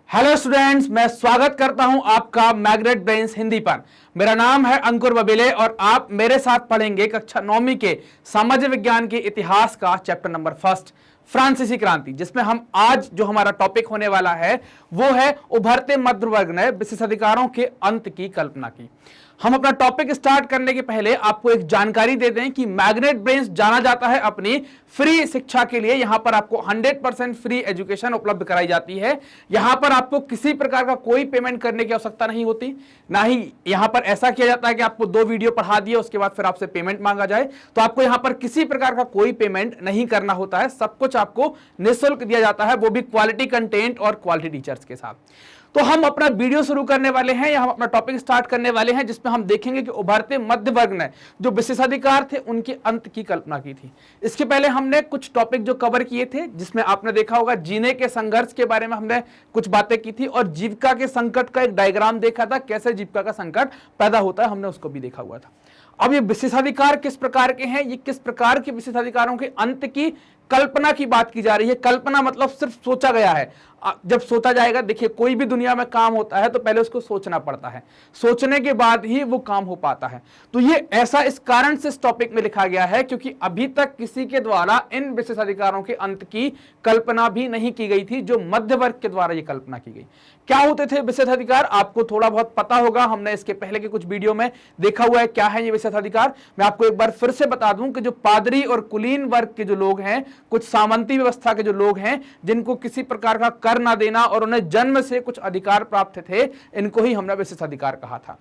Hello students, मैं स्वागत करता हूं आपका मैग्नेट ब्रेन्स हिंदी पर। मेरा नाम है अंकुर बबेले और आप मेरे साथ पढ़ेंगे कक्षा 9वीं के सामाजिक विज्ञान के इतिहास का चैप्टर नंबर 1 फ्रांसीसी क्रांति, जिसमें हम आज जो हमारा टॉपिक होने वाला है वो है उभरते मध्य वर्ग ने विशेषाधिकारों के अंत की कल्पना की। हम अपना टॉपिक स्टार्ट करने के पहले आपको एक जानकारी दे दें कि मैग्नेट ब्रेन्स जाना जाता है अपनी फ्री शिक्षा के लिए। यहां पर आपको 100% फ्री एजुकेशन उपलब्ध कराई जाती है। यहां पर आपको किसी प्रकार का कोई पेमेंट करने की आवश्यकता नहीं होती, ना ही यहां पर ऐसा किया जाता है कि आपको 2 वीडियो पढ़ा दिए उसके बाद फिर आपसे पेमेंट मांगा जाए। तो आपको यहां पर किसी प्रकार का कोई पेमेंट नहीं करना होता है, सब कुछ आपको निःशुल्क दिया जाता है, वो भी क्वालिटी कंटेंट और क्वालिटी टीचर्स के साथ। तो हम अपना वीडियो शुरू करने वाले हैं या हम अपना टॉपिक स्टार्ट करने वाले हैं, जिसमें हम देखेंगे कि उभरते मध्य वर्ग ने जो विशेषाधिकार थे उनके अंत की कल्पना की थी। इसके पहले हमने कुछ टॉपिक जो कवर किए थे, जिसमें आपने देखा होगा जीने के संघर्ष के बारे में हमने कुछ बातें की थी और जीविका के संकट का एक डायग्राम देखा था, कैसे जीविका का संकट पैदा होता है, हमने उसको भी देखा हुआ था। अब ये विशेषाधिकार किस प्रकार के हैं, ये किस प्रकार के विशेषाधिकारों के अंत की कल्पना की बात की जा रही है। कल्पना मतलब सिर्फ सोचा गया है। जब सोचा जाएगा, देखिए कोई भी दुनिया में काम होता है तो पहले उसको सोचना पड़ता है, सोचने के बाद ही वो काम हो पाता है। तो ये ऐसा इस कारण से इस टॉपिक में लिखा गया है क्योंकि अभी तक किसी के द्वारा इन विशेषाधिकारों के अंत की कल्पना भी नहीं की गई थी, जो मध्य वर्ग के द्वारा ये कल्पना की गई। क्या होते थे विशेषाधिकार, आपको थोड़ा बहुत पता होगा, हमने इसके पहले के कुछ वीडियो में देखा हुआ है क्या है ये विशेषाधिकार। मैं आपको एक बार फिर से बता दूं कि जो पादरी और कुलीन वर्ग के जो लोग हैं, कुछ सामंती व्यवस्था के जो लोग हैं, जिनको किसी प्रकार का कर ना देना और उन्हें जन्म से कुछ अधिकार प्राप्त थे, इनको ही हमने विशेषाधिकार कहा था।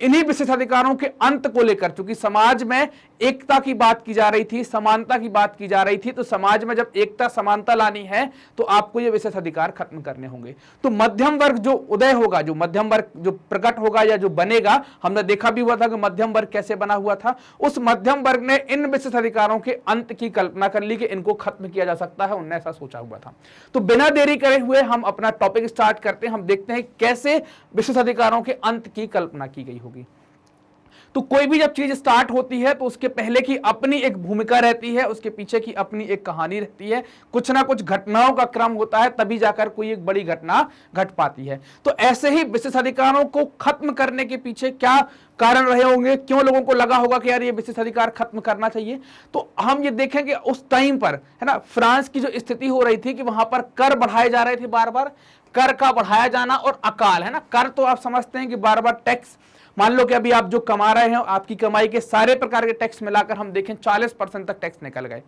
इन्हीं विशेषाधिकारों के अंत को लेकर, चूंकि समाज में एकता की बात की जा रही थी, समानता की बात की जा रही थी, तो समाज में जब एकता समानता लानी है तो आपको ये विशेषाधिकार खत्म करने होंगे। तो मध्यम वर्ग जो उदय होगा, जो मध्यम वर्ग जो प्रकट होगा या जो बनेगा, हमने देखा भी हुआ था कि मध्यम वर्ग कैसे बना हुआ था। उस मध्यम वर्ग ने इन विशेषाधिकारों के अंत की कल्पना कर ली कि इनको खत्म किया जा सकता है, उन्होंने ऐसा सोचा हुआ था। तो बिना देरी करे हुए हम अपना टॉपिक स्टार्ट करते हैं। हम देखते हैं कैसे विशेषाधिकारों के अंत की कल्पना की गई होगी। तो कोई भी जब चीज स्टार्ट होती है तो उसके पहले की अपनी एक भूमिका रहती है, उसके पीछे की अपनी एक कहानी रहती है, कुछ ना कुछ घटनाओं का क्रम होता है, तभी जाकर कोई एक बड़ी घटना घट पाती है। तो ऐसे ही विशेषाधिकारों को खत्म करने के पीछे क्या कारण रहे होंगे, क्यों लोगों को लगा होगा कि यार ये विशेषाधिकार खत्म करना चाहिए। तो हम ये देखेंगे उस टाइम पर, है ना, फ्रांस की जो स्थिति हो रही थी कि वहां पर कर बढ़ाए जा रहे थे, बार बार कर का बढ़ाया जाना और अकाल, है ना। कर तो आप समझते हैं कि बार बार टैक्स, मान लो कि अभी आप जो कमा रहे हैं, आपकी कमाई के सारे प्रकार के टैक्स मिलाकर हम देखें 40% तक टैक्स निकल गए,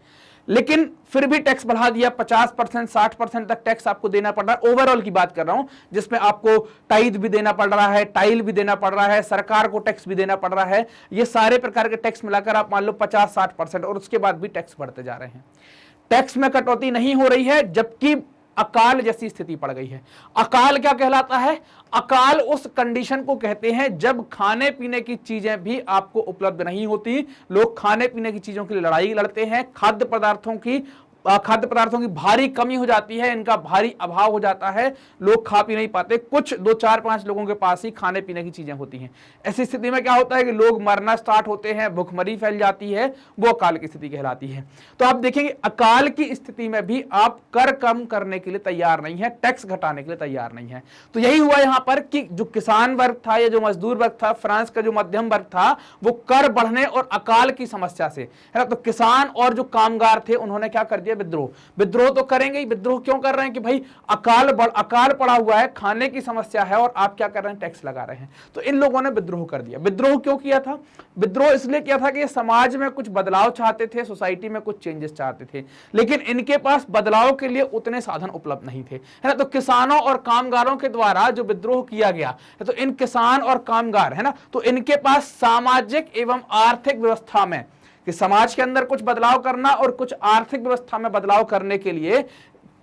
लेकिन फिर भी टैक्स बढ़ा दिया, 50% 60% तक टैक्स आपको देना पड़ रहा है। ओवरऑल की बात कर रहा हूं, जिसमें आपको टाइद भी देना पड़ रहा है, टाइल भी देना पड़ रहा है, सरकार को टैक्स भी देना पड़ रहा है। ये सारे प्रकार के टैक्स मिलाकर आप मान लो 50-60%, और उसके बाद भी टैक्स बढ़ते जा रहे हैं। टैक्स में कटौती नहीं हो रही है, जबकि अकाल जैसी स्थिति पड़ गई है। अकाल क्या कहलाता है? अकाल उस कंडीशन को कहते हैं जब खाने पीने की चीजें भी आपको उपलब्ध नहीं होती। लोग खाने पीने की चीजों के लिए लड़ाई लड़ते हैं, खाद्य पदार्थों की भारी कमी हो जाती है, इनका भारी अभाव हो जाता है, लोग खा पी नहीं पाते, कुछ 2-4-5 लोगों के पास ही खाने पीने की चीजें होती हैं। ऐसी स्थिति में क्या होता है कि लोग मरना स्टार्ट होते हैं, भूखमरी फैल जाती है, वो अकाल की स्थिति कहलाती है। तो आप देखेंगे अकाल की स्थिति में भी आप कर कम करने के लिए तैयार नहीं है, टैक्स घटाने के लिए तैयार नहीं है। तो यही हुआ यहां पर कि जो किसान वर्ग था या जो मजदूर वर्ग था, फ्रांस का जो मध्यम वर्ग था, वो कर बढ़ने और अकाल की समस्या से, है ना, तो किसान और जो कामगार थे उन्होंने क्या कर दिया, विद्रोह तो करेंगे ही। विद्रोह क्यों कर रहे हैं कि भाई अकाल पड़ा हुआ है, खाने की समस्या है और आप क्या कर रहे हैं, टैक्स लगा रहे हैं। तो इन लोगों ने विद्रोह कर दिया। विद्रोह क्यों किया था? विद्रोह इसलिए किया था कि समाज में कुछ बदलाव चाहते थे, सोसाइटी में कुछ चेंजेस चाहते थे, लेकिन इनके पास बदलाव के लिए उतने साधन उपलब्ध नहीं थे, है ना। तो किसानों और कामगारों के द्वारा जो विद्रोह किया गया, तो इन किसान और कामगार, है ना, तो इनके पास सामाजिक एवं आर्थिक व्यवस्था में कि समाज के अंदर कुछ बदलाव करना और कुछ आर्थिक व्यवस्था में बदलाव करने के लिए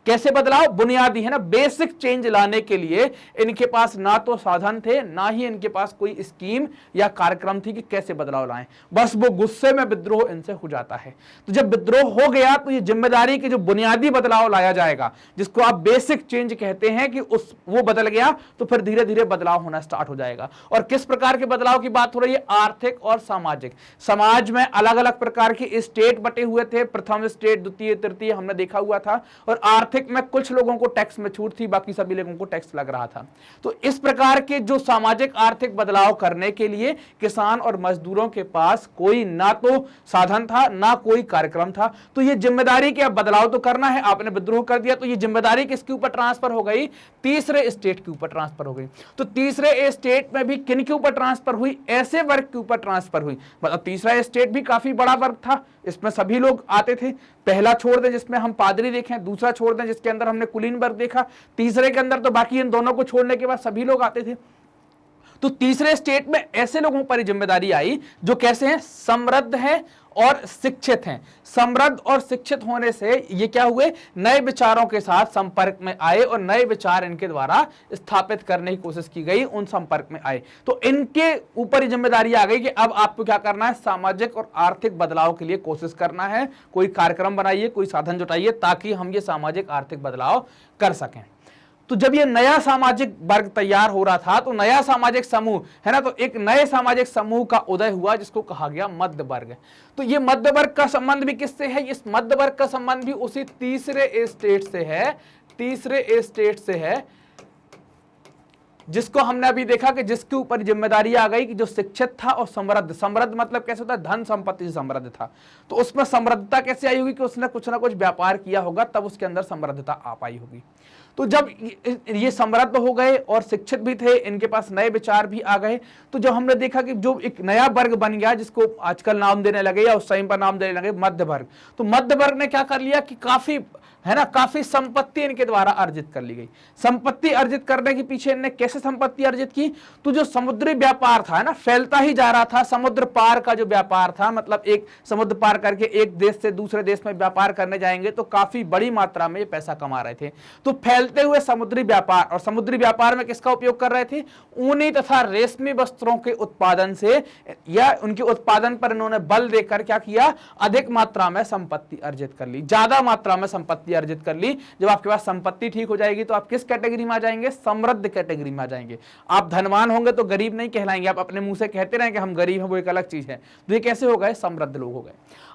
कैसे बदलाव, बुनियादी, है ना, बेसिक चेंज लाने के लिए इनके पास ना तो साधन थे, ना ही इनके पास कोई स्कीम या कार्यक्रम थी कि कैसे बदलाव लाएं। बस वो गुस्से में विद्रोह इनसे हो जाता है। तो जब विद्रोह हो गया तो ये जिम्मेदारी की जो बुनियादी बदलाव लाया जाएगा, जिसको आप बेसिक चेंज कहते हैं, कि वो बदल गया तो फिर धीरे धीरे बदलाव होना स्टार्ट हो जाएगा। और किस प्रकार के बदलाव की बात हो रही है? आर्थिक और सामाजिक। समाज में अलग अलग प्रकार के स्टेट बटे हुए थे, प्रथम स्टेट, द्वितीय, तृतीय, हमने देखा हुआ था। और आर्थिक आर्थिक में कुछ लोगों को टैक्स में छूट थी, बाकी सभी लोगों को टैक्स लग रहा था। तो इस प्रकार के जो सामाजिक आर्थिक बदलाव करने के लिए किसान और मजदूरों के पास कोई ना तो साधन था ना कोई कार्यक्रम था। तो ये जिम्मेदारी कि अब बदलाव तो करना है, आपने विद्रोह कर दिया, तो ये जिम्मेदारी किसके ऊपर ट्रांसफर हो गई? तीसरे स्टेट के ऊपर ट्रांसफर हो गई। तो तीसरे स्टेट में भी किन के ऊपर ट्रांसफर हुई? ऐसे वर्ग के ऊपर ट्रांसफर हुई। मतलब तीसरा स्टेट भी काफी बड़ा वर्ग था, इसमें सभी लोग आते थे। पहला छोड़ दें जिसमें हम पादरी देखें, दूसरा छोड़ दें जिसके अंदर हमने कुलीन वर्ग देखा, तीसरे के अंदर तो बाकी इन दोनों को छोड़ने के बाद सभी लोग आते थे। तो तीसरे स्टेट में ऐसे लोगों पर जिम्मेदारी आई जो कैसे हैं? समृद्ध हैं और शिक्षित हैं। समृद्ध और शिक्षित होने से ये क्या हुए? नए विचारों के साथ संपर्क में आए और नए विचार इनके द्वारा स्थापित करने की कोशिश की गई, उन संपर्क में आए। तो इनके ऊपर ये जिम्मेदारी आ गई कि अब आपको क्या करना है? सामाजिक और आर्थिक बदलाव के लिए कोशिश करना है। कोई कार्यक्रम बनाइए, कोई साधन जुटाइए ताकि हम ये सामाजिक आर्थिक बदलाव कर सकें। तो जब ये नया सामाजिक वर्ग तैयार हो रहा था तो नया सामाजिक समूह है ना, तो एक नए सामाजिक समूह का उदय हुआ जिसको कहा गया मध्य वर्ग। तो ये मध्य वर्ग का संबंध भी किससे है? इस मध्य वर्ग का संबंध भी उसी तीसरे स्टेट से है, तीसरे स्टेट से है जिसको हमने अभी देखा कि जिसके ऊपर जिम्मेदारी आ गई कि जो शिक्षित था और समृद्ध। समृद्ध मतलब कैसे होता है? धन संपत्ति से समृद्ध था। तो उसमें समृद्धता कैसे आई होगी? कि उसने कुछ ना कुछ व्यापार किया होगा, तब उसके अंदर समृद्धता आ पाई होगी। तो जब ये समृद्ध हो गए और शिक्षित भी थे, इनके पास नए विचार भी आ गए, तो जब हमने देखा कि जो एक नया वर्ग बन गया जिसको आजकल नाम देने लगे या उस टाइम पर नाम देने लगे मध्य वर्ग। तो मध्य वर्ग ने क्या कर लिया कि काफी है ना, काफी संपत्ति इनके द्वारा अर्जित कर ली गई। संपत्ति अर्जित करने के पीछे इनने कैसे संपत्ति अर्जित की? तो जो समुद्री व्यापार था ना, फैलता ही जा रहा था। समुद्र पार का जो व्यापार था, मतलब एक समुद्र पार करके एक देश से दूसरे देश में व्यापार करने जाएंगे तो काफी बड़ी मात्रा में ये पैसा कमा रहे थे। तो फैलते हुए समुद्री व्यापार, और समुद्री व्यापार में किसका उपयोग कर रहे थे? ऊनी तथा रेशमी वस्त्रों के उत्पादन से या उनके उत्पादन पर इन्होंने बल देकर क्या किया? अधिक मात्रा में संपत्ति अर्जित कर ली, ज्यादा मात्रा में संपत्ति अर्जित कर ली। जब आपके पास संपत्ति ठीक हो जाएगी तो आप किस कैटेगरी में आ जाएंगे? समृद्ध कैटेगरी में आ जाएंगे। आप धनवान होंगे तो गरीब नहीं कहलाएंगे। आप अपने मुंह से कहते रहें कि हम गरीब हैं, वो एक अलग चीज है। तो ये कैसे हो गए? समृद्ध लोग हो गए।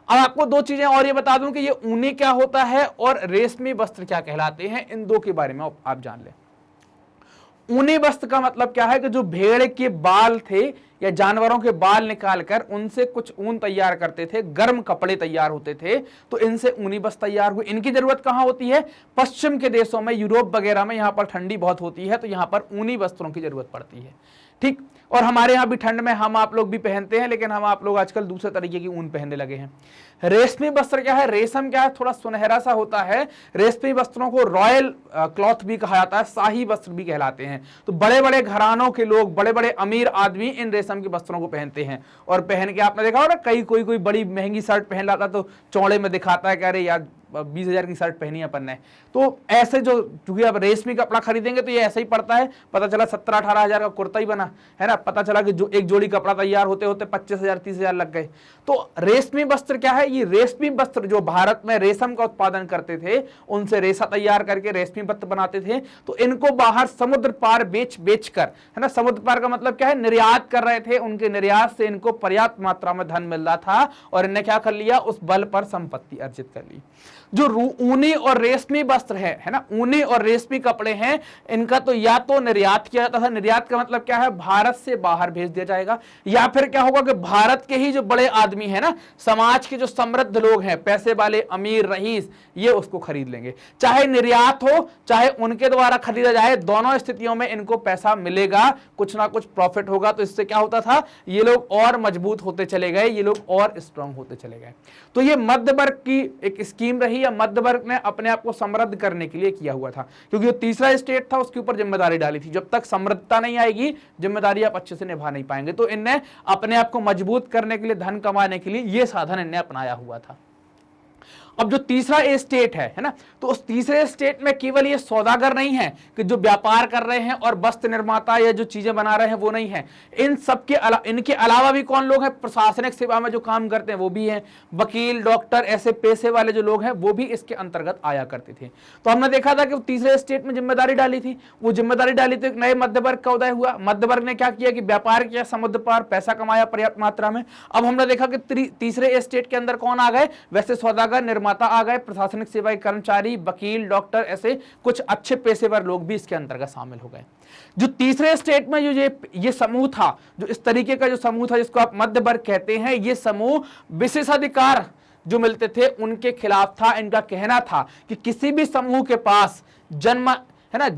अब आपको दो चीजें और ये बता दूं कि ये ऊनी क्या होता है और रेशमी वस्त्र क्या कहलाते हैं, इन दो के बारे में आप जान लें। ऊनी वस्त्र का मतलब क्या है? कि जो भेड़ के बाल थे या जानवरों के बाल निकालकर उनसे कुछ ऊन तैयार करते थे, गर्म कपड़े तैयार होते थे, तो इनसे ऊनी वस्त्र तैयार हुए। इनकी जरूरत कहाँ होती है? पश्चिम के देशों में, यूरोप वगैरह में, यहाँ पर ठंडी बहुत होती है तो यहाँ पर ऊनी वस्त्रों की जरूरत पड़ती है। ठीक, और हमारे यहाँ भी ठंड में हम आप लोग भी पहनते हैं, लेकिन हम आप लोग आजकल दूसरे तरीके की ऊन पहनने लगे हैं। रेशमी वस्त्र क्या है? रेशम क्या है? थोड़ा सुनहरा सा होता है। रेशमी वस्त्रों को रॉयल क्लॉथ भी कहा जाता है, शाही वस्त्र भी कहलाते हैं। तो बड़े बड़े घरानों के लोग, बड़े बड़े अमीर आदमी इन रेशम के वस्त्रों को पहनते हैं। और पहन के आपने देखा होगा कोई बड़ी महंगी शर्ट पहन लाता तो चौड़े में दिखाता है कि अरे यार 20,000 की शर्ट पहनी अपन ने। तो ऐसे जो, क्योंकि आप रेशमी कपड़ा खरीदेंगे तो ये ऐसा ही पड़ता है। पता चला 17-18 हजार का कुर्ता ही बना है ना, पता चला कि जो एक जोड़ी कपड़ा तैयार होते होते 25,000-30,000 लग गए। तो रेशमी वस्त्र क्या है? ये रेशमी वस्त्र जो भारत में रेशम का उत्पादन करते थे, उनसे रेशा तैयार करके रेशमी वस्त्र बनाते थे। तो इनको बाहर समुद्र पार बेच कर, है ना, समुद्र पार का मतलब क्या है? निर्यात कर रहे थे। उनके निर्यात से इनको पर्याप्त मात्रा में धन मिल रहा था और इन्हें क्या कर लिया? उस बल पर संपत्ति अर्जित कर ली। जो ऊनी और रेशमी वस्त्र है ना, ऊनी और रेशमी कपड़े हैं, इनका तो या तो निर्यात किया जाता था। निर्यात का मतलब क्या है? भारत से बाहर भेज दिया जाएगा। या फिर क्या होगा कि भारत के ही जो बड़े आदमी है ना, समाज के जो समृद्ध लोग हैं, पैसे वाले अमीर रईस, ये उसको खरीद लेंगे। चाहे निर्यात हो चाहे उनके द्वारा खरीदा जाए, दोनों स्थितियों में इनको पैसा मिलेगा, कुछ ना कुछ प्रॉफिट होगा। तो इससे क्या होता था? ये लोग और मजबूत होते चले गए, ये लोग और स्ट्रांग होते चले गए। तो ये मध्य वर्ग की एक स्कीम रही, या मध्य वर्ग ने अपने आप को समृद्ध करने के लिए किया हुआ था, क्योंकि जो तीसरा स्टेट था उसके ऊपर जिम्मेदारी डाली थी। जब तक समृद्धता नहीं आएगी, जिम्मेदारी आप अच्छे से निभा नहीं पाएंगे। तो इनने अपने आप को मजबूत करने के लिए, धन कमाने के लिए ये साधन इनने अपनाया हुआ था। अब जो तीसरा स्टेट है ना, तो उस तीसरे स्टेट में केवल ये सौदागर नहीं है कि जो व्यापार कर रहे हैं और वस्त्र निर्माता या जो चीजें बना रहे हैं वो नहीं है। इन सब के इनके अलावा भी कौन लोग हैं? प्रशासनिक सेवा में जो काम करते हैं वो भी हैं, वकील, डॉक्टर, ऐसे पेशे वाले जो लोग हैं वो भी इसके अंतर्गत आया करते थे। तो हमने देखा था कि तीसरे स्टेट में जिम्मेदारी डाली थी, वो जिम्मेदारी डाली तो एक नए मध्य वर्ग का उदय हुआ। मध्य वर्ग ने क्या किया कि व्यापार किया, समुद्र पार पैसा कमाया पर्याप्त मात्रा में। अब हमने देखा कि तीसरे स्टेट के अंदर कौन आ गए? वैसे सौदागर, निर्माता आ गए, प्रशासनिक सेवा के कर्मचारी, वकील, डॉक्टर, ऐसे कुछ अच्छे पेशेवर लोग भी इसके अंतर्गत शामिल हो गए। जो तीसरे स्टेट में जो ये समूह था, जो इस तरीके का जो समूह था जिसको आप मध्य वर्ग कहते हैं, ये समूह विशेषाधिकार जो मिलते थे उनके खिलाफ था। इनका कहना था कि किसी भी समूह के पास जन्म है ना,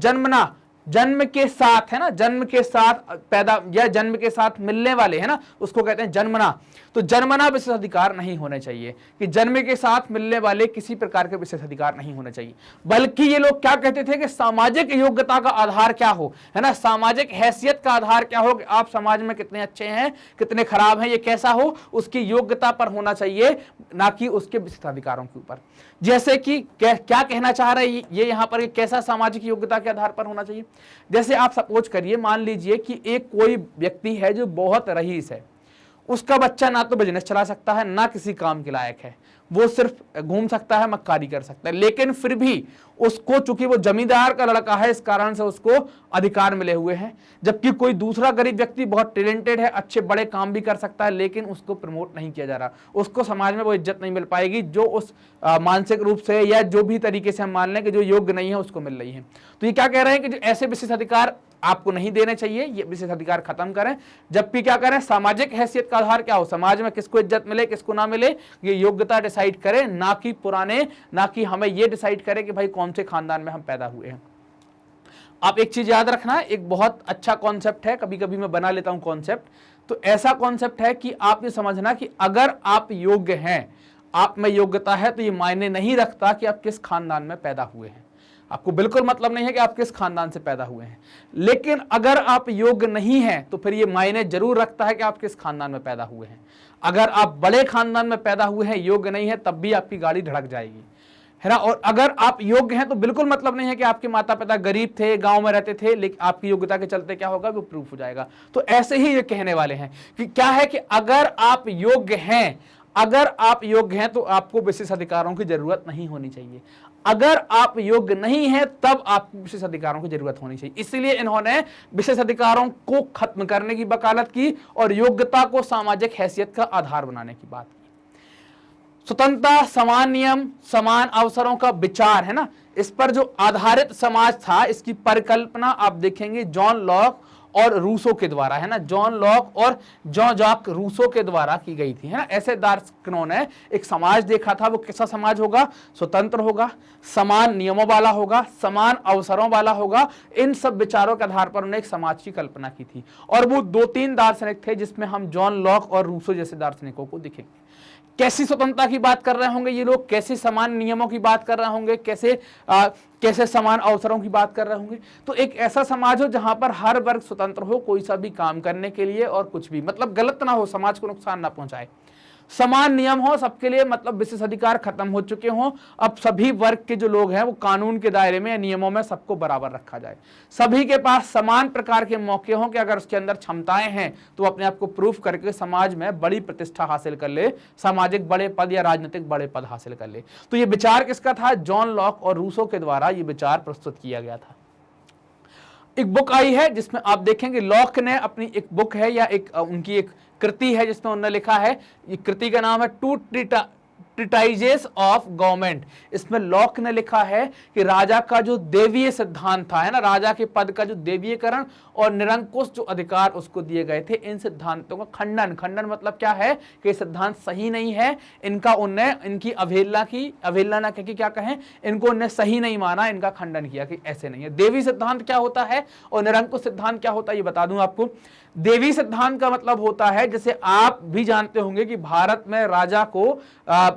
जन्म के साथ है ना, जन्म के साथ पैदा या जन्म के साथ मिलने वाले है ना, उसको कहते हैं जन्मना। तो जन्मना विशेष अधिकार नहीं होने चाहिए, कि जन्म के साथ मिलने वाले किसी प्रकार के विशेष अधिकार नहीं होने चाहिए। बल्कि ये लोग क्या कहते थे कि सामाजिक योग्यता का आधार क्या हो, है ना, सामाजिक हैसियत का आधार क्या हो, कि आप समाज में कितने अच्छे हैं कितने खराब हैं, ये कैसा हो, उसकी योग्यता पर होना चाहिए, ना कि उसके विशेष अधिकारों के ऊपर। जैसे कि क्या कहना चाह रहे हैं ये यहाँ पर, कैसा सामाजिक योग्यता के आधार पर होना चाहिए। जैसे आप सपोज करिए, मान लीजिए कि एक कोई व्यक्ति है जो बहुत रईस है, उसका बच्चा ना तो बिजनेस चला सकता है, ना किसी काम के लायक है, वो सिर्फ घूम सकता है, मक्कारी कर सकता है, लेकिन फिर भी उसको, चूंकि वो जमींदार का लड़का है, इस कारण से उसको अधिकार मिले हुए हैं। जबकि कोई दूसरा गरीब व्यक्ति बहुत टैलेंटेड है, अच्छे बड़े काम भी कर सकता है, लेकिन उसको प्रमोट नहीं किया जा रहा, उसको समाज में वो इज्जत नहीं मिल पाएगी जो उस मानसिक रूप से या जो भी तरीके से हम मान लें कि जो योग्य नहीं है उसको मिल रही है। तो ये क्या कह रहे हैं कि जो ऐसे विशेष अधिकार आपको नहीं देने चाहिए, ये विशेष अधिकार खत्म करें। जबकि क्या करें, सामाजिक हैसियत का आधार क्या हो, समाज में किसको इज्जत मिले किसको ना मिले, ये योग्यता डिसाइड करें, ना कि पुराने, ना कि हमें ये डिसाइड करें कि भाई कौन से खानदान में हम पैदा हुए हैं। आप एक चीज याद रखना, एक बहुत अच्छा कॉन्सेप्ट है, कभी कभी मैं बना लेता हूं कॉन्सेप्ट, तो ऐसा कॉन्सेप्ट है कि आप ये समझना कि अगर आप योग्य हैं, आप में योग्यता है, तो ये मायने नहीं रखता कि आप किस खानदान में पैदा हुए हैं। आपको बिल्कुल मतलब नहीं है कि आप किस खानदान से पैदा हुए हैं, लेकिन अगर आप योग्य नहीं हैं तो फिर ये मायने जरूर रखता है कि आप किस खानदान में पैदा हुए हैं। अगर आप बड़े खानदान में पैदा हुए हैं, योग्य नहीं है, तब भी आपकी गाड़ी धड़क जाएगी, है ना। और अगर आप योग्य हैं तो बिल्कुल मतलब नहीं है कि आपके माता पिता गरीब थे, गांव में रहते थे, लेकिन आपकी योग्यता के चलते क्या होगा, वो प्रूफ हो जाएगा। तो ऐसे ही ये कहने वाले हैं कि क्या है कि अगर आप योग्य हैं, अगर आप योग्य हैं तो आपको विशेष अधिकारों की जरूरत नहीं होनी चाहिए। अगर आप योग्य नहीं हैं तब आपको विशेष अधिकारों की जरूरत होनी चाहिए। इसलिए इन्होंने विशेष अधिकारों को खत्म करने की वकालत की और योग्यता को सामाजिक हैसियत का आधार बनाने की बात की। स्वतंत्रता, समान नियम, समान अवसरों का विचार, है ना, इस पर जो आधारित समाज था, इसकी परिकल्पना आप देखेंगे जॉन लॉक और रूसो के द्वारा, है ना, जॉन लॉक और जॉन जैक रूसो के द्वारा की गई थी, है ना। ऐसे दार्शनिकों ने एक समाज देखा था, वो कैसा समाज होगा, स्वतंत्र होगा, समान नियमों वाला होगा, समान अवसरों वाला होगा। इन सब विचारों के आधार पर उन्होंने एक समाज की कल्पना की थी। और वो 2-3 दार्शनिक थे जिसमें हम जॉन लॉक और रूसो जैसे दार्शनिकों को दिखेंगे। कैसी स्वतंत्रता की बात कर रहे होंगे ये लोग, कैसे समान नियमों की बात कर रहे होंगे, कैसे समान अवसरों की बात कर रहे होंगे। तो एक ऐसा समाज हो जहां पर हर वर्ग स्वतंत्र हो, कोई सा भी काम करने के लिए, और कुछ भी मतलब गलत ना हो, समाज को नुकसान ना पहुंचाए, समान नियम हो सबके लिए, मतलब विशेष अधिकार खत्म हो चुके हों, अब सभी वर्ग के जो लोग हैं वो कानून के दायरे में, नियमों में सबको बराबर रखा जाए, सभी के पास समान प्रकार के मौके हों कि अगर उसके अंदर क्षमताएं हैं तो अपने आप को प्रूफ करके समाज में बड़ी प्रतिष्ठा हासिल कर ले, सामाजिक बड़े पद या राजनीतिक बड़े पद हासिल कर ले। तो ये विचार किसका था, जॉन लॉक और रूसो के द्वारा ये विचार प्रस्तुत किया गया था। एक बुक आई है जिसमें आप देखेंगे लॉक ने अपनी एक बुक है या एक उनकी एक कृति है जिसमें उन्होंने लिखा है, ये कृति का नाम है टू ट्रीटाइजेस ऑफ गवर्नमेंट। इसमें लॉक ने लिखा है कि राजा का जो देवीय सिद्धांत था, है ना, राजा के पद का जो देवीयकरण और निरंकुश जो अधिकार उसको दिए गए थे, इन सिद्धांतों का खंडन मतलब क्या है कि सिद्धांत सही नहीं है, इनका उनने इनकी अवहेलना ना करके क्या कहें, इनको उनने सही नहीं माना, इनका खंडन किया कि ऐसे नहीं है। देवी सिद्धांत क्या होता है और निरंकुश सिद्धांत क्या होता है ये बता दूं आपको। देवी सिद्धांत का मतलब होता है, जैसे आप भी जानते होंगे कि भारत में राजा को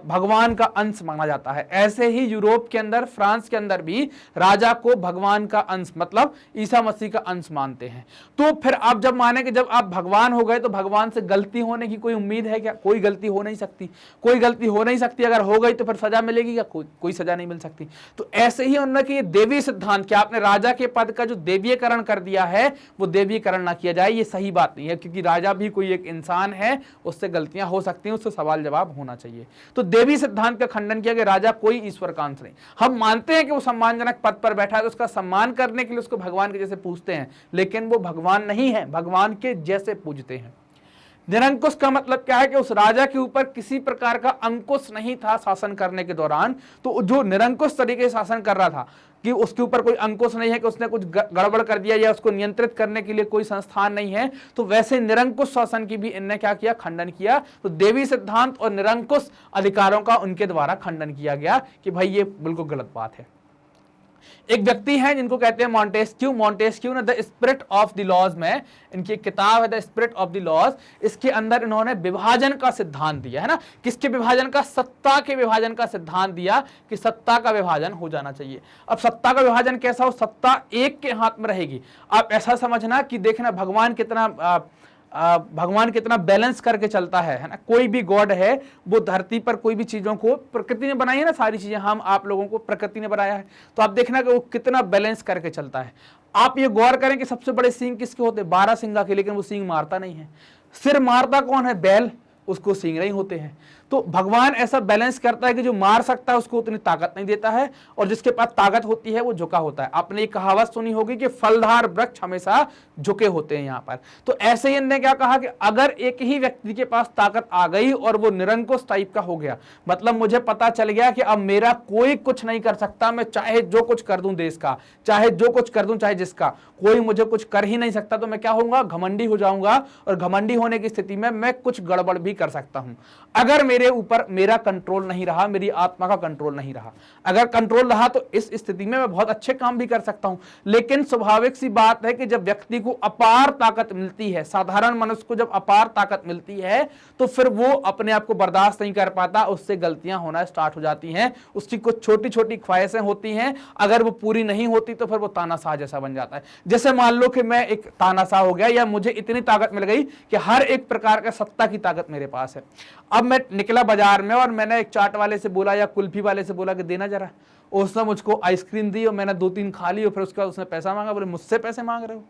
भगवान का अंश माना जाता है, ऐसे ही यूरोप के अंदर, फ्रांस के अंदर भी राजा को भगवान का अंश मतलब ईसा मसीह का अंश मानते हैं। तो फिर आप जब माने कि जब आप भगवान हो गए तो भगवान से गलती होने की कोई उम्मीद है क्या? कोई गलती हो नहीं सकती, कोई गलती हो नहीं सकती। अगर हो गई तो फिर सजा मिलेगी क्या? कोई सजा नहीं मिल सकती। तो ऐसे ही उन्होंने कि ये देवी सिद्धांत, क्या आपने राजा के पद का जो देवीयकरण कर दिया है वो देवीयकरण ना किया जाए, ये सही बात नहीं है, क्योंकि राजा भी कोई एक इंसान है, उससे गलतियां हो सकती हैं, उससे सवाल जवाब होना चाहिए। तो देवी सिद्धांत का खंडन किया कि राजा कोई ईश्वर का अंश नहीं। हम मानते हैं कि वो सम्मानजनक पद पर बैठा है तो उसका सम्मान करने के लिए उसको भगवान के जैसे पूजते हैं, लेकिन वो भगवान नहीं है, भगवान के जैसे पूजते हैं। निरंकुश का मतलब क्या है कि उस राजा के ऊपर किसी प्रकार का अंकुश नहीं था शासन करने के दौरान। तो जो निरंकुश तरीके से शासन कर रहा था कि उसके ऊपर कोई अंकुश नहीं है, कि उसने कुछ गड़बड़ कर दिया या उसको नियंत्रित करने के लिए कोई संस्थान नहीं है, तो वैसे निरंकुश शासन की भी इनने क्या किया, खंडन किया। तो देवी सिद्धांत और निरंकुश अधिकारों का उनके द्वारा खंडन किया गया कि भाई ये बिल्कुल गलत बात है। एक व्यक्ति हैं जिनको कहते हैं मॉन्टेस्क्यू। मॉन्टेस्क्यू ने the spirit of the laws में, इनकी एक किताब है the spirit of the laws, इसके अंदर इन्होंने विभाजन का सिद्धांत दिया है ना। किसके विभाजन का? सत्ता के विभाजन का सिद्धांत दिया कि सत्ता का विभाजन हो जाना चाहिए। अब सत्ता का विभाजन कैसा हो? सत्ता एक के हाथ में रहेगी। आप ऐसा समझना कि देखना भगवान कितना बैलेंस करके चलता है ना। कोई भी गॉड है वो धरती पर कोई भी चीजों को, प्रकृति ने बनाई है ना, सारी चीजें हम आप लोगों को प्रकृति ने बनाया है, तो आप देखना कि वो कितना बैलेंस करके चलता है। आप ये गौर करें कि सबसे बड़े सींग किसके होते हैं? 12 सिंगा के, लेकिन वो सींग मारता नहीं है। सिर मारता कौन है? बैल, उसको सींग नहीं होते हैं। तो भगवान ऐसा बैलेंस करता है कि जो मार सकता है उसको उतनी ताकत नहीं देता है, और जिसके पास ताकत होती है वो झुका होता है। आपने एक कहावत सुनी होगी कि फलदार वृक्ष हमेशा झुके होते हैं यहाँ पर। तो ऐसे ही इन्होंने क्या कहा कि अगर एक ही व्यक्ति के पास ताकत आ गई और वो निरंकुश टाइप का हो गया, मतलब मुझे पता चल गया कि अब मेरा कोई कुछ नहीं कर सकता, मैं चाहे जो कुछ कर दूं देश का, चाहे जो कुछ कर दूं चाहे जिसका, कोई मुझे कुछ कर ही नहीं सकता, तो मैं क्या होऊंगा? घमंडी हो जाऊंगा। और घमंडी होने की स्थिति में मैं कुछ गड़बड़ भी कर सकता हूं। अगर मेरे ऊपर मेरा कंट्रोल नहीं रहा, मेरी आत्मा का कंट्रोल नहीं रहा, अगर कंट्रोल रहा तो इस स्थिति में मैं बहुत अच्छे काम भी कर सकता हूं। लेकिन स्वाभाविक सी बात है कि जब व्यक्ति को अपार ताकत मिलती है, साधारण मनुष्य को जब अपार ताकत मिलती है, तो फिर वो अपने आप को बर्दाश्त नहीं कर पाता, उससे गलतियां होना स्टार्ट हो जाती हैं। उसकी कुछ छोटी छोटी ख्वाहिशें होती हैं, अगर वो पूरी नहीं होती तो फिर वो तानाशाह जैसा बन जाता है। जैसे मान लो कि मैं एक तानाशाह हो गया, या मुझे इतनी ताकत मिल गई कि हर एक प्रकार का सत्ता की ताकत मेरे पास है। अब मैं निकला बाजार में और मैंने एक चाट वाले से बोला या कुल्फी वाले से बोला कि देना जरा, उसने मुझको आइसक्रीम दी और मैंने 2-3 खा ली, और फिर उसके बाद उसने पैसा मांगा। बोले मुझसे पैसे मांग रहे हो?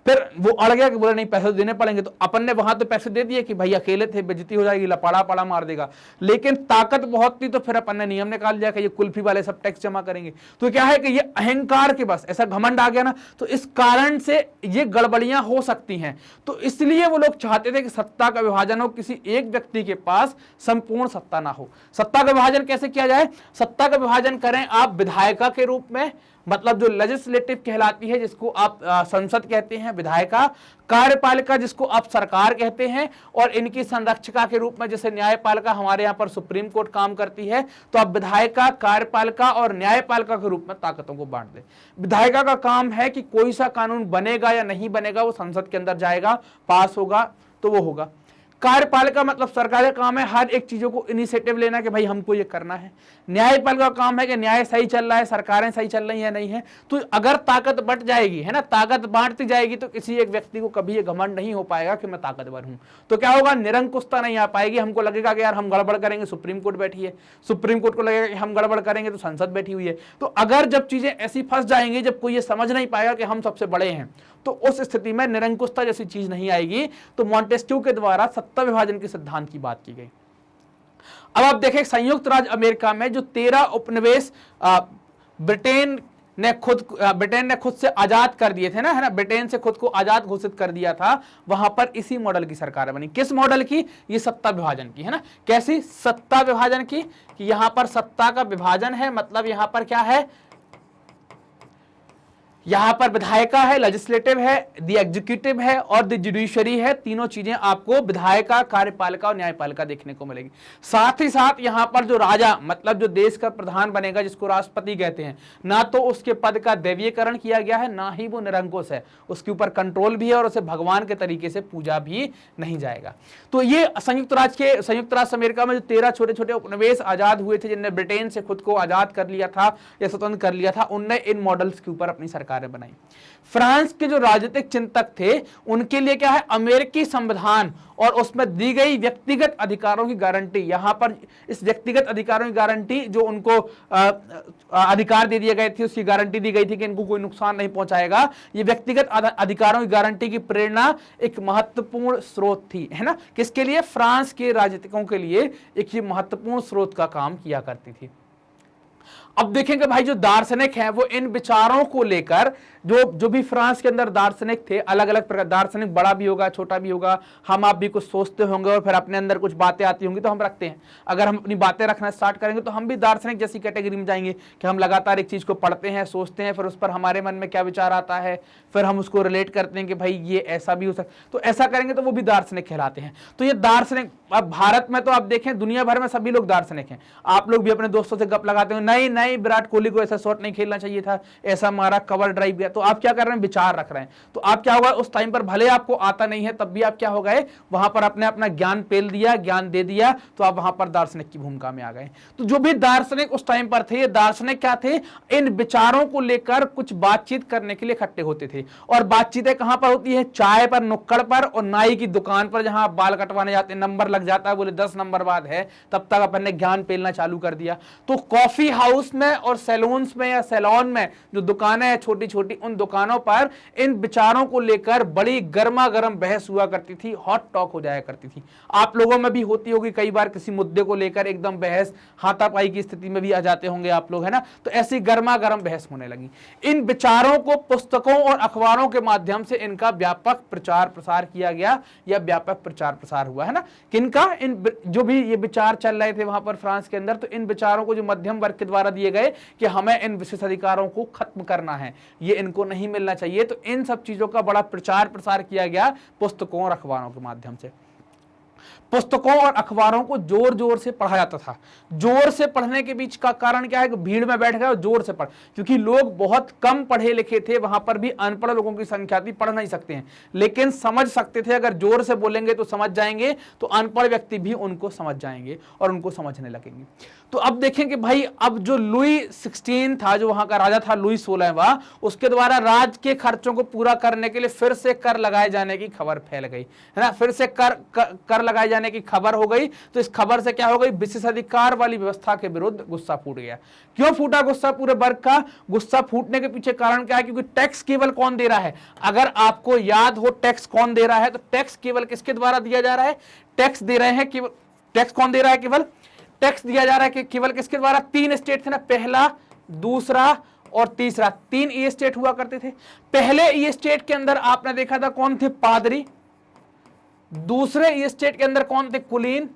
फिर वो अड़ गया कि बोले नहीं पैसे देने पड़ेंगे। तो अपन ने वहां तो पैसे दे दिए कि भाई अकेले थे, बेइज्जती हो जाएगी, लपाड़ा पड़ा मार देगा। लेकिन ताकत बहुत थी, तो फिर अपन ने नियम निकाल दिया कि ये कुल्फी वाले सब टैक्स जमा करेंगे। तो क्या है कि ये अहंकार के बस ऐसा घमंड आ गया ना, तो इस कारण से ये गड़बड़ियां हो सकती हैं। तो इसलिए वो लोग चाहते थे कि सत्ता का विभाजन हो, किसी एक व्यक्ति के पास संपूर्ण सत्ता ना हो। सत्ता का विभाजन कैसे किया जाए? सत्ता का विभाजन करें आप विधायिका के रूप में, मतलब जो लेजिस्लेटिव कहलाती है, जिसको आप संसद कहते हैं, विधायिका, कार्यपालिका जिसको आप सरकार कहते हैं, और इनकी संरक्षिका के रूप में जैसे न्यायपालिका हमारे यहाँ पर सुप्रीम कोर्ट काम करती है, तो आप विधायिका, कार्यपालिका और न्यायपालिका के रूप में ताकतों को बांट दें। विधायिका का काम है कि कोई सा कानून बनेगा या नहीं बनेगा वो संसद के अंदर जाएगा, पास होगा तो वो होगा। कार्यपालिका मतलब सरकार का काम है हर एक चीजों को इनिशिएटिव लेना कि भाई हमको ये करना है। न्यायपालिका का काम है कि न्याय सही चल रहा है, सरकारें सही चल रही है नहीं है। तो अगर ताकत बंट जाएगी, है ना, ताकत बांटती जाएगी, तो किसी एक व्यक्ति को कभी ये घमंड नहीं हो पाएगा कि मैं ताकतवर हूं। तो क्या होगा? निरंकुशता नहीं आ पाएगी। हमको लगेगा कि यार हम गड़बड़ करेंगे, सुप्रीम कोर्ट बैठी है, सुप्रीम कोर्ट को लगेगा कि हम गड़बड़ करेंगे तो संसद बैठी हुई है। तो अगर जब चीजें ऐसी फंस जाएंगी, जब कोई ये समझ नहीं पाएगा कि हम सबसे बड़े हैं, तो उस स्थिति में निरंकुशता जैसी चीज नहीं आएगी। तो मॉन्टेस्क्यू के द्वारा सत्ता विभाजन के सिद्धांत की बात की गई। अब आप देखें संयुक्त राज्य अमेरिका में जो 13 उपनिवेश ब्रिटेन ने खुद से आजाद कर दिए थे ना, है ना, ब्रिटेन से खुद को आजाद घोषित कर दिया था, वहां पर इसी मॉडल की सरकार बनी। किस मॉडल की? ये सत्ता विभाजन की, है ना। कैसी सत्ता विभाजन की? कि यहां पर सत्ता का विभाजन है, मतलब यहां पर क्या है, यहां पर विधायिका है, लेजिस्लेटिव है, द एग्जीक्यूटिव है और द जुडिशरी है। तीनों चीजें आपको विधायिका, कार्यपालिका और न्यायपालिका देखने को मिलेगी। साथ ही साथ यहां पर जो राजा, मतलब जो देश का प्रधान बनेगा, जिसको राष्ट्रपति कहते हैं, ना तो उसके पद का दैवीकरण किया गया है, ना ही वो निरंकुश है, उसके ऊपर कंट्रोल भी है और उसे भगवान के तरीके से पूजा भी नहीं जाएगा। तो ये संयुक्त राष्ट्र अमेरिका में जो 13 छोटे छोटे उपनिवेश आजाद हुए थे, जिनने ब्रिटेन से खुद को आजाद कर लिया था या स्वतंत्र कर लिया था, उनने इन मॉडल्स के ऊपर अपनी सरकार बनाई। फ्रांस के जो राजनीतिक चिंतक थे, उनके लिए क्या है, अमेरिकी संविधान और उसमें दी गई व्यक्तिगत अधिकारों की गारंटी। यहां पर इस व्यक्तिगत अधिकारों की गारंटी, जो उनको अधिकार दे दिए गए थे, उसकी गारंटी दी गई थी कि इनको कोई नुकसान नहीं पहुंचाएगा। ये व्यक्तिगत अधिकारों की गारंटी की प्रेरणा एक महत्वपूर्ण स्रोत थी, है ना, किसके लिए? फ्रांस के राजनीतिकों के लिए एक ये महत्वपूर्ण स्रोत का काम किया करती थी। अब देखेंगे भाई जो दार्शनिक हैं वो इन विचारों को लेकर जो जो भी फ्रांस के अंदर दार्शनिक थे, अलग अलग प्रकार दार्शनिक, बड़ा भी होगा छोटा भी होगा, हम आप भी कुछ सोचते होंगे और फिर अपने अंदर कुछ बातें आती होंगी तो हम रखते हैं। अगर हम अपनी बातें रखना स्टार्ट करेंगे तो हम भी दार्शनिक जैसी कैटेगरी में जाएंगे कि हम लगातार एक चीज को पढ़ते हैं, सोचते हैं, फिर उस पर हमारे मन में क्या विचार आता है, फिर हम उसको रिलेट करते हैं कि भाई ये ऐसा भी हो सकता, तो ऐसा करेंगे तो वो भी दार्शनिक कहलाते हैं। तो ये दार्शनिक, अब भारत में तो आप देखें दुनिया भर में सभी लोग दार्शनिक हैं। आप लोग भी अपने दोस्तों से गप लगाते हो, नहीं नहीं विराट कोहली को ऐसा शॉट नहीं खेलना चाहिए था, ऐसा मारा, कवर ड्राइव गया, तो आप क्या कर रहे हैं, विचार रख रहे हैं। तो आप क्या होगा, उस टाइम पर भले आपको आता नहीं है तब भी आप क्या हो गए, वहां पर अपने अपना ज्ञान पेल दिया, ज्ञान दे दिया, तो आप वहां पर दार्शनिक की भूमिका में आ गए। तो जो भी दार्शनिक उस टाइम पर थे, ये दार्शनिक क्या थे, इन विचारों को लेकर कुछ बातचीत करने के लिए इकट्ठे होते थे। और बातचीतें कहां पर होती है, चाय पर, नुक्कड़ पर और नाई की दुकान पर, जहां बाल कटवाने जाते, नंबर लग जाता है, बोले 10 नंबर बाद है, तब तक अपन ने ज्ञान पेलना चालू कर दिया। तो कॉफी हाउस में और सैलून्स में या सैलॉन में जो दुकानें हैं छोटी छोटी, उन दुकानों पर इन विचारों को लेकर बड़ी गर्मा गर्म बहस हुआ करती थी, हॉट टॉक हो जाया करती थी। आप लोगों में भी होती होगी कई बार किसी मुद्दे को लेकर एकदम बहस, हाथापाई की स्थिति में भी आ जाते होंगे आप लोग, है ना। तो ऐसी गर्मा गर्म बहस होने लगी। इन विचारों को पुस्तकों और अखबारों के माध्यम से इनका व्यापक प्रचार प्रसार किया गया या व्यापक प्रचार प्रसार हुआ, है ना। किनका, इन जो भी ये विचार चल रहे थे वहां पर फ्रांस के अंदर, तो इन विचारों को जो मध्यम वर्ग के द्वारा दिए गए कि हमें इन विशेषाधिकारों को खत्म करना है, ये इनको नहीं मिलना चाहिए, तो इन सब चीजों का बड़ा प्रचार प्रसार किया गया पुस्तकों और अखबारों के माध्यम से। पुस्तकों और अखबारों को जोर जोर से पढ़ा जाता था। जोर से पढ़ने के बीच का कारण क्या है कि भीड़ में बैठ गए और जोर से पढ़, क्योंकि लोग बहुत कम पढ़े लिखे थे, वहां पर भी अनपढ़ लोगों की संख्या थी, पढ़ नहीं सकते हैं लेकिन समझ सकते थे। अगर जोर से बोलेंगे तो समझ जाएंगे, तो अनपढ़ व्यक्ति भी उनको समझ जाएंगे और उनको समझने लगेंगे। तो अब देखें कि भाई अब जो लुई 16 था, जो वहां का राजा था लुई 16वां, उसके द्वारा राज्य के खर्चों को पूरा करने के लिए फिर से कर लगाए जाने की खबर फैल गई, है ना। फिर से कर लगाए जाने की खबर हो गई। तो इस खबर से क्या हो गई, विशेषाधिकार वाली व्यवस्था के विरुद्ध गुस्सा फूट गया। क्यों फूटा गुस्सा पूरे वर्ग का? गुस्सा फूटने के पीछे कारण क्या है, क्योंकि टैक्स केवल कौन दे रहा है, अगर आपको याद हो टैक्स कौन दे रहा है, तो टैक्स केवल किसके द्वारा दिया जा रहा है, टैक्स दे रहे हैं केवल, टैक्स कौन दे रहा है, केवल टैक्स दिया जा रहा है कि केवल किसके द्वारा, 3 स्टेट थे ना, पहला, दूसरा और तीसरा, 3 ई स्टेट हुआ करते थे। पहले ई स्टेट के अंदर आपने देखा था कौन थे, पादरी। दूसरे ई स्टेट के अंदर कौन थे, कुलीन।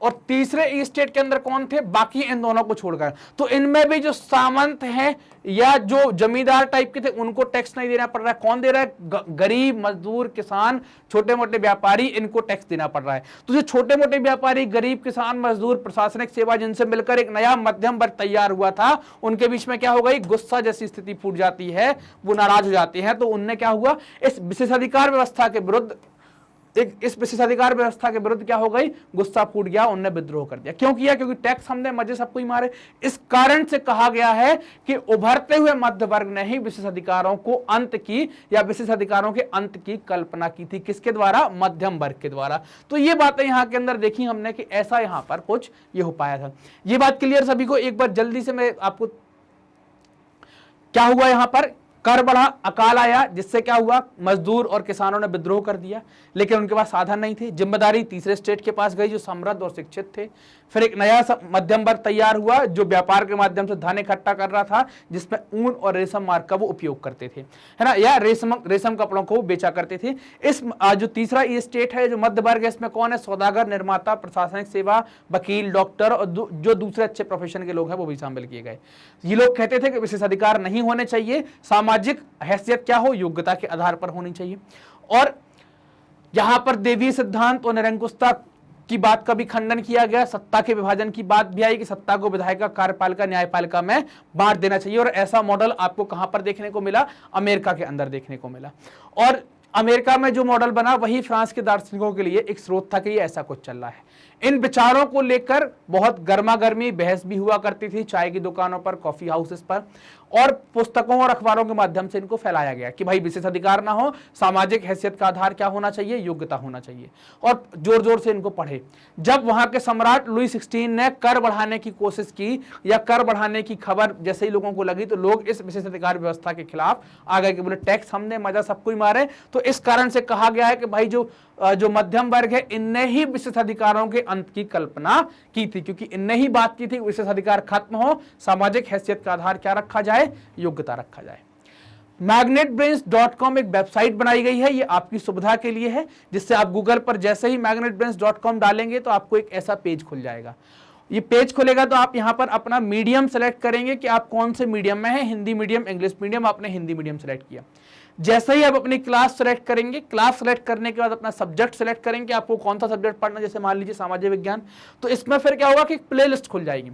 और तीसरे ई स्टेट के अंदर कौन थे, बाकी इन दोनों को छोड़कर। तो इनमें भी जो सामंत हैं या जो जमींदार टाइप के थे, उनको टैक्स नहीं देना पड़ रहा है। कौन दे रहा है, गरीब, मजदूर, किसान, छोटे मोटे व्यापारी, इनको टैक्स देना पड़ रहा है। तो जो छोटे मोटे व्यापारी, गरीब, किसान, मजदूर, प्रशासनिक सेवा, जिनसे मिलकर एक नया मध्यम वर्ग तैयार हुआ था, उनके बीच में क्या हो गई, गुस्सा जैसी स्थिति फूट जाती है, वो नाराज हो जाते हैं। तो उनने क्या हुआ, इस विशेषाधिकार व्यवस्था के विरुद्ध, इस विशेषाधिकार व्यवस्था के विरुद्ध क्या हो गई, गुस्सा फूट गया, उनने विद्रोह कर दिया। क्यों किया, क्योंकि टैक्स हमने मजे सबको ही मारे। इस कारण से कहा गया है कि उभरते हुए मध्य वर्ग ने ही विशेषाधिकारों को अंत की या विशेषाधिकारों के अंत की कल्पना की थी। किसके द्वारा, मध्यम वर्ग के द्वारा। तो ये बातें यहां के अंदर देखी हमने कि ऐसा यहां पर कुछ ये हो पाया था। ये बात क्लियर सभी को? एक बार जल्दी से मैं आपको, क्या हुआ यहां पर, कर बढ़ा, अकाल आया, जिससे क्या हुआ, मजदूर और किसानों ने विद्रोह कर दिया, लेकिन उनके पास साधन नहीं थे। जिम्मेदारी तीसरे स्टेट के पास गई जो समृद्ध और शिक्षित थे। फिर एक नया मध्यम वर्ग तैयार हुआ जो व्यापार के माध्यम से धन इकट्ठा कर रहा था, जिसमें ऊन और रेशम मार्ग का वो उपयोग करते थे, है ना, या रेशम कपड़ों को बेचा करते थे। इस जो तीसरा ये स्टेट है, जो मध्य वर्ग है, इसमें कौन है, सौदागर, निर्माता, प्रशासनिक सेवा, वकील, डॉक्टर और जो दूसरे अच्छे प्रोफेशन के लोग हैं वो भी शामिल किए गए। ये लोग कहते थे कि विशेषाधिकार नहीं होने चाहिए, सामाजिक हैसियत क्या हो, योग्यता के आधार पर होनी चाहिए। और यहां पर देवीय सिद्धांत और निरंकुशता की बात का भी खंडन किया गया। सत्ता के विभाजन की बात भी आई कि सत्ता को विधायिका, कार्यपालिका, न्यायपालिका में बांट देना चाहिए। और ऐसा मॉडल आपको कहां पर देखने को मिला, अमेरिका के अंदर देखने को मिला। और अमेरिका में जो मॉडल बना वही फ्रांस के दार्शनिकों के लिए एक स्रोत था कि ये ऐसा कुछ चल रहा है। इन विचारों को लेकर बहुत गर्मा गर्मी बहस भी हुआ करती थी चाय की दुकानों पर, कॉफी हाउसेस पर, और पुस्तकों और अखबारों के माध्यम से इनको फैलाया गया कि भाई विशेषाधिकार ना हो, सामाजिक हैसियत का आधार क्या होना चाहिए, योग्यता होना चाहिए, और जोर जोर से इनको पढ़े। जब वहां के सम्राट लुई 16 ने कर बढ़ाने की कोशिश की या कर बढ़ाने की खबर जैसे ही लोगों को लगी, तो लोग इस विशेषाधिकार व्यवस्था के खिलाफ आ गए कि बोले टैक्स हमने मजा सबको ही मारे। तो इस कारण से कहा गया है कि भाई जो मध्यम वर्ग है, इनने ही विशेषाधिकारों के अंत की कल्पना की थी, क्योंकि इनने ही बात की थी विशेषाधिकार खत्म हो, सामाजिक हैसियत का आधार क्या रखा जाए, योग्यता रखा जाए। magnetbrains.com एक वेबसाइट बनाई गई है, ये आपकी सुविधा के लिए है, जिससे आप गूगल पर जैसे ही magnetbrains.com डालेंगे तो आपको एक ऐसा पेज खुल जाएगा। ये पेज खुलेगा तो आप यहां पर अपना मीडियम सेलेक्ट करेंगे कि आप कौन से मीडियम में हैं, हिंदी मीडियम, इंग्लिश मीडियम। आपने हिंदी मीडियम सेलेक्ट किया। जैसे ही आप अपनी क्लास सेलेक्ट करेंगे, क्लास सेलेक्ट करने के बाद अपना सब्जेक्ट सेलेक्ट करेंगे, आपको कौन सा सब्जेक्ट पढ़ना, जैसे मान लीजिए सामाजिक विज्ञान, तो इसमें फिर क्या होगा कि एक प्लेलिस्ट खुल जाएगी।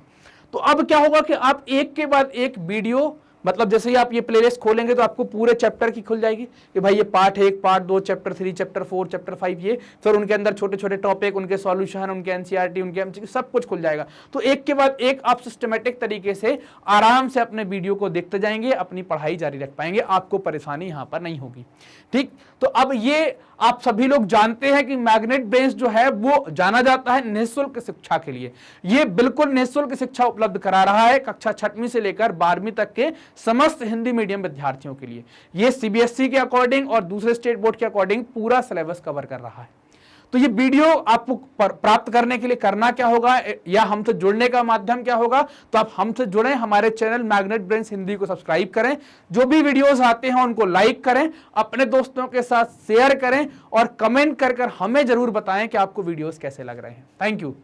तो अब क्या होगा कि आप एक के बाद एक वीडियो, मतलब जैसे ही आप ये प्लेलिस्ट खोलेंगे तो आपको पूरे चैप्टर की खुल जाएगी कि भाई ये part 1, part 2, chapter 3, chapter 4, chapter 5, ये फिर उनके अंदर छोटे छोटे टॉपिक, उनके सॉल्यूशन, उनके एनसीईआरटी, उनके एमसीक्यू, सब कुछ खुल जाएगा। तो एक के बाद एक आप सिस्टमेटिक तरीके से आराम से अपने वीडियो को देखते जाएंगे, अपनी पढ़ाई जारी रख पाएंगे, आपको परेशानी यहां पर नहीं होगी। ठीक, तो अब ये आप सभी लोग जानते हैं कि मैग्नेट ब्रेन्स जो है वो जाना जाता है निःशुल्क शिक्षा के लिए। ये बिल्कुल निःशुल्क शिक्षा उपलब्ध करा रहा है कक्षा 6वीं से लेकर 12वीं तक के समस्त हिंदी मीडियम विद्यार्थियों के लिए। ये सीबीएसई के अकॉर्डिंग और दूसरे स्टेट बोर्ड के अकॉर्डिंग पूरा सिलेबस कवर कर रहा है। तो ये वीडियो आपको प्राप्त करने के लिए करना क्या होगा या हमसे जुड़ने का माध्यम क्या होगा, तो आप हमसे जुड़ें, हमारे चैनल मैग्नेट ब्रेन्स हिंदी को सब्सक्राइब करें, जो भी वीडियोस आते हैं उनको लाइक करें, अपने दोस्तों के साथ शेयर करें और कमेंट कर हमें जरूर बताएं कि आपको वीडियोस कैसे लग रहे हैं। Thank you.